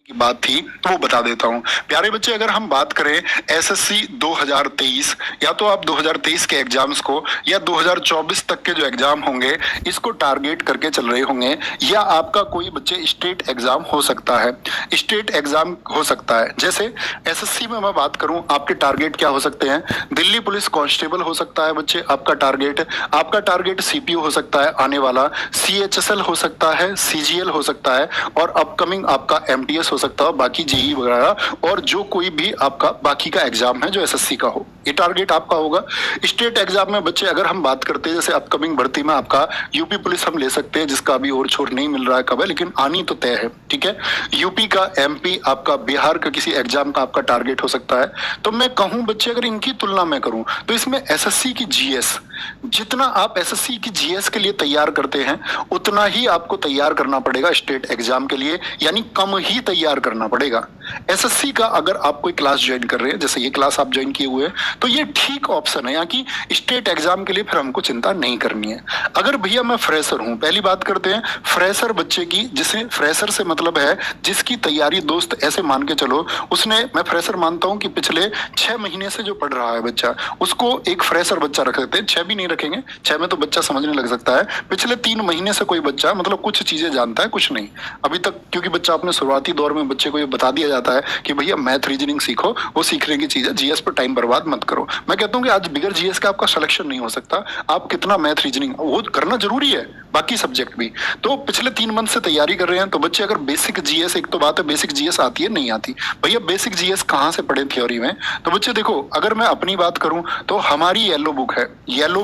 की बात थी तो वो बता देता हूँ। प्यारे बच्चे, अगर हम बात करें एसएससी 2023 या तो आप 2023 के एग्जाम्स को या 2024 तक के जो एग्जाम होंगे इसको टारगेट करके चल रहे होंगे, या आपका कोई बच्चे स्टेट एग्जाम हो सकता है। स्टेट एग्जाम हो सकता है, जैसे एसएससी में मैं बात करूं, आपके टारगेट क्या हो सकते हैं? दिल्ली पुलिस कांस्टेबल हो सकता है बच्चे आपका टारगेट सीपीओ हो सकता है आने वाला, सीएचएसएल हो सकता है, सीजीएल हो सकता है, और अपकमिंग आपका एमटीएस हो सकता है, बाकी जेई वगैरह, और जो कोई भी आपका बाकी का एग्जाम है जो एसएससी का हो, ये टारगेट आपका होगा। स्टेट एग्जाम में बच्चे अगर हम बात करते हैं, जैसे अपकमिंग भर्ती में आपका यूपी पुलिस हम ले सकते हैं, जिसका अभी और छोर नहीं मिल रहा है कब है, लेकिन आनी तो तय है, ठीक है। यूपी का, एमपी आपका, बिहार का किसी एग्जाम का आपका टारगेट हो सकता है। तो मैं कहूं बच्चे, अगर इनकी तुलना में करूं तो इसमें एसएससी की जीएस, जितना आप एसएससी की जीएस के लिए तैयार करते हैं उतना ही आपको तैयार करना पड़ेगा स्टेट एग्जाम के लिए, यानी कम ही तैयार करना पड़ेगा। एसएससी का अगर आप कोई क्लास ज्वाइन कर रहे हैं, जैसे ये क्लास आप ज्वाइन किए हुए हैं, तो ये ठीक ऑप्शन है, यहाँ की स्टेट एग्जाम के लिए फिर हमको चिंता नहीं करनी है। अगर भैया मैं फ्रेशर हूं, पहली बात करते हैं फ्रेशर बच्चे की, जिसे फ्रेशर से मतलब है जिसकी तैयारी दोस्त ऐसे मान के चलो उसने, मैं फ्रेशर मानता हूं कि पिछले 6 महीने से जो पढ़ रहा है बच्चा, उसको एक फ्रेशर बच्चा रख सकते हैं। 6 भी नहीं रखेंगे, 6 में तो बच्चा समझने लग सकता है। पिछले 3 महीने से कोई बच्चा मतलब कुछ चीजें जानता है, कुछ नहीं अभी तक, क्योंकि बच्चा अपने शुरुआती दौर में बच्चे को ये बता दिया जाता है कि भैया मैथ रीजनिंग सीखो, वो सीखने की चीज है, जीएस पर टाइम बर्बाद मत करो। मैं कहता हूँ कि आज बिगर जीएस का आपका सिलेक्शन नहीं हो सकता, आप कितना मैथ रीजनिंग वो करना जरूरी है, बाकी सब्जेक्ट भी। तो पिछले 3 मंथ से तैयारी कर रहे हैं तो बच्चे अगर बेसिक जीएस, एक तो बात है बेसिक जीएस आती है नहीं आती, भैया बेसिक जीएस कहाँ से पढ़े थ्योरी में? तो बच्चे देखो, अगर मैं अपनी बात करूं तो हमारी येलो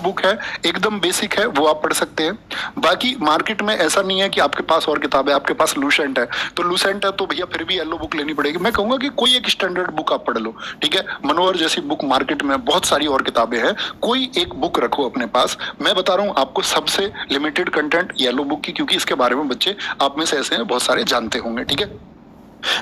बुक है, एकदम बेसिक है, वो आप पढ़ सकते हैं। बाकी मार्केट में ऐसा नहीं है कि आपके पास और किताब है, आपके पास लूसेंट है तो लूसेंट है तो भैया फिर भी येलो बुक लेनी पड़ेगी। मैं कहूंगा कि कोई एक स्टैंडर्ड बुक आप पढ़ लो, ठीक है। मनोहर जैसी बुक मार्केट में, बहुत सारी और किताबें हैं, कोई एक बुक रखो अपने पास। मैं बता रहा हूँ आपको सबसे लिमिटेड कंटेंट येलो बुक की, क्योंकि इसके बारे में बच्चे आप में से ऐसे हैं बहुत सारे जानते होंगे, ठीक है।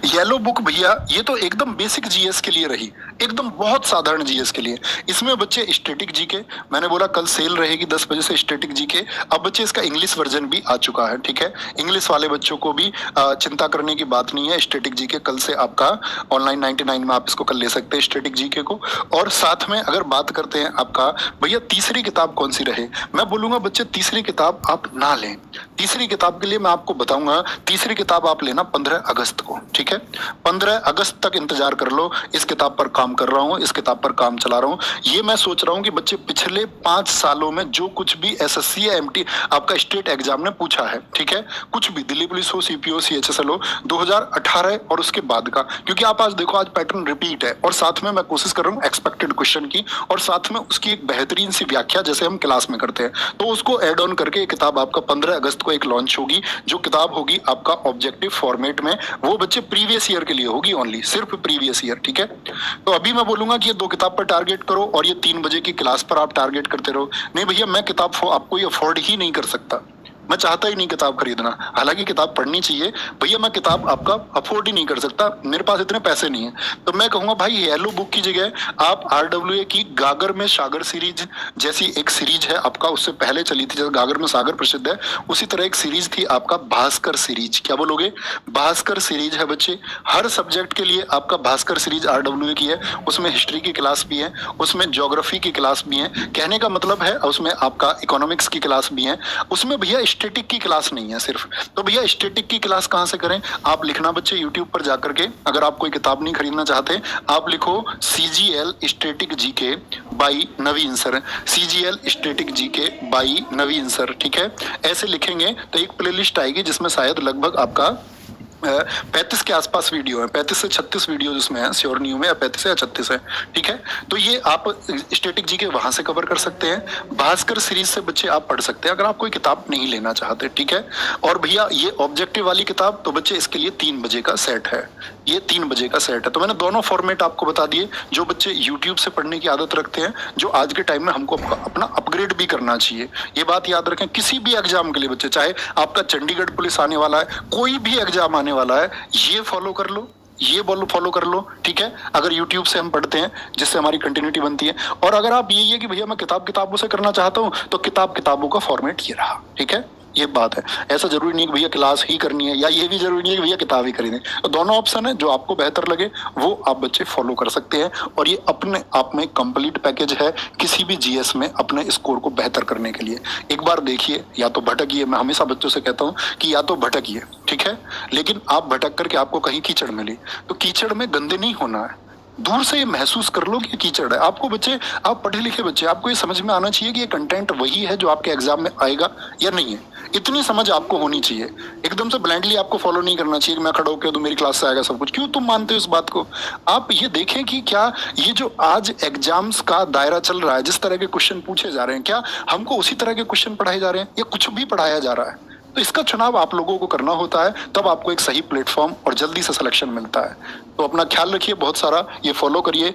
येलो बुक भैया ये तो एकदम बेसिक जीएस के लिए रही, एकदम बहुत साधारण जीएस के लिए। इसमें बच्चे स्टैटिक जीके, मैंने बोला कल सेल रहेगी 10 बजे से स्टैटिक जीके, अब बच्चे इसका इंग्लिश वर्जन भी आ चुका है, ठीक है। इंग्लिश वाले बच्चों को भी चिंता करने की बात नहीं है, स्टैटिक जीके कल से आपका ऑनलाइन 99 में आप इसको कल ले सकते हैं स्टैटिक जीके को। और साथ में अगर बात करते हैं आपका भैया तीसरी किताब कौन सी रहे, मैं बोलूंगा बच्चे तीसरी किताब आप ना लें। तीसरी किताब के लिए मैं आपको बताऊंगा, तीसरी किताब आप लेना 15 अगस्त को, ठीक है। 15 अगस्त तक इंतजार कर लो, इस किताब पर काम कर रहा हूँ, इस किताब पर काम चला रहा हूँ। ये मैं सोच रहा हूँ कि बच्चे पिछले 5 सालों में जो कुछ भी एसएससी या एमटी आपका स्टेट एग्जाम ने पूछा है, ठीक है, कुछ भी, दिल्ली पुलिस हो, सीपीओ, सीएचएसएल हो, 2018 और उसके बाद का, क्योंकि आप आज देखो आज पैटर्न रिपीट है, और साथ में मैं कोशिश कर रहा हूँ एक्सपेक्टेड क्वेश्चन की, और साथ में उसकी एक बेहतरीन सी व्याख्या जैसे हम क्लास में करते हैं, तो उसको एड ऑन करके एक किताब आपका 15 अगस्त को एक लॉन्च होगी, जो किताब होगी आपका ऑब्जेक्टिव फॉर्मेट में, वो बच्चे प्रीवियस ईयर के लिए होगी ओनली, सिर्फ प्रीवियस ईयर, ठीक है। तो अभी मैं बोलूंगा कि ये 2 किताब पर टारगेट करो और ये 3 बजे की क्लास पर आप टारगेट करते रहो। नहीं भैया मैं किताब आपको ये अफोर्ड ही नहीं कर सकता, मैं चाहता ही नहीं किताब खरीदना, हालांकि किताब पढ़नी चाहिए, भैया मैं किताब आपका अफोर्ड ही नहीं कर सकता, मेरे पास इतने पैसे नहीं है। तो मैं कहूंगा भाई येलो बुक की जगह आप आरडब्ल्यूए की गागर में सागर सीरीज जैसी एक सीरीज है आपका, उससे पहले चली थी, जैसे गागर में सागर प्रसिद्ध है उसी तरह एक सीरीज थी आपका भास्कर सीरीज। क्या बोलोगे? भास्कर सीरीज है बच्चे, हर सब्जेक्ट के लिए आपका भास्कर सीरीज आरडब्ल्यूए की है, उसमें हिस्ट्री की क्लास भी है, उसमें ज्योग्राफी की क्लास भी है, कहने का मतलब है उसमें आपका इकोनॉमिक्स की क्लास भी है, उसमें भैया स्टैटिक की क्लास नहीं है सिर्फ। तो भैया स्टैटिक की क्लास कहां से करें? आप लिखना बच्चे यूट्यूब पर जाकर के, अगर आप कोई किताब नहीं खरीदना चाहते आप लिखो CGL static GK by Naveen sir, CGL static GK by Naveen sir, ठीक है। ऐसे लिखेंगे तो एक प्लेलिस्ट आएगी जिसमें शायद लगभग आपका 35 के आसपास वीडियो है, 35 से 36 वीडियो जिसमें है, श्योर नहीं हूं मैं, 35 या 36 है, ठीक है। तो ये आप स्टैटिक जी के वहां से कवर कर सकते हैं, भास्कर सीरीज से बच्चे आप पढ़ सकते हैं अगर आप कोई किताब नहीं लेना चाहते, ठीक है। और भैया ये ऑब्जेक्टिव वाली किताब तो बच्चे इसके लिए 3 बजे का सेट है, ये 3 बजे का सेट है। तो मैंने दोनों फॉर्मेट आपको बता दिए, जो बच्चे यूट्यूब से पढ़ने की आदत रखते हैं, जो आज के टाइम में हमको अपना अपग्रेड भी करना चाहिए, ये बात याद रखें। किसी भी एग्जाम के लिए बच्चे, चाहे आपका चंडीगढ़ पुलिस आने वाला है, कोई भी एग्जाम आने वाला है, ये फॉलो कर लो, ये फॉलो कर लो, ठीक है। अगर YouTube से हम पढ़ते हैं जिससे हमारी कंटिन्यूटी बनती है, और अगर आप यही है कि भैया मैं किताबों से करना चाहता हूं, तो किताबों का फॉर्मेट ये रहा, ठीक है। ये बात है। ऐसा जरूरी नहीं है कि भैया क्लास ही करनी है, या ये भी जरूरी नहीं है कि भैया किताब ही खरीदें। तो दोनों ऑप्शन है, जो आपको बेहतर लगे वो आप बच्चे फॉलो कर सकते हैं। और ये अपने आप में कंप्लीट पैकेज है किसी भी जीएस में अपने स्कोर को बेहतर करने के लिए। एक बार देखिए, या तो भटकिए, मैं हमेशा बच्चों से कहता हूँ कि या तो भटकिए, ठीक है, लेकिन आप भटक करके आपको कहीं कीचड़ मिली तो कीचड़ में गंदे नहीं होना है, दूर से ये महसूस कर लो कि कीचड़ है। आपको बच्चे, आप पढ़े लिखे बच्चे, आपको ये समझ में आना चाहिए कि ये कंटेंट वही है जो आपके एग्जाम में आएगा या नहीं है। इतनी समझ आपको होनी चाहिए। एकदम से ब्लाइंडली आपको फॉलो नहीं करना चाहिए कि मैं खड़ा होकर तो मेरी क्लास से आएगा सब कुछ। क्यों तुम मानते हो इस बात को? आप ये देखें कि क्या ये जो आज एग्जाम्स का दायरा चल रहा है, जिस तरह के क्वेश्चन पूछे जा रहे हैं, क्या हमको उसी तरह के क्वेश्चन पढ़ाए जा रहे हैं या कुछ भी पढ़ाया जा रहा है? तो इसका चुनाव आप लोगों को करना होता है, तब आपको एक सही प्लेटफॉर्म और जल्दी से सिलेक्शन मिलता है। तो अपना ख्याल रखिए, बहुत सारा ये फॉलो करिए।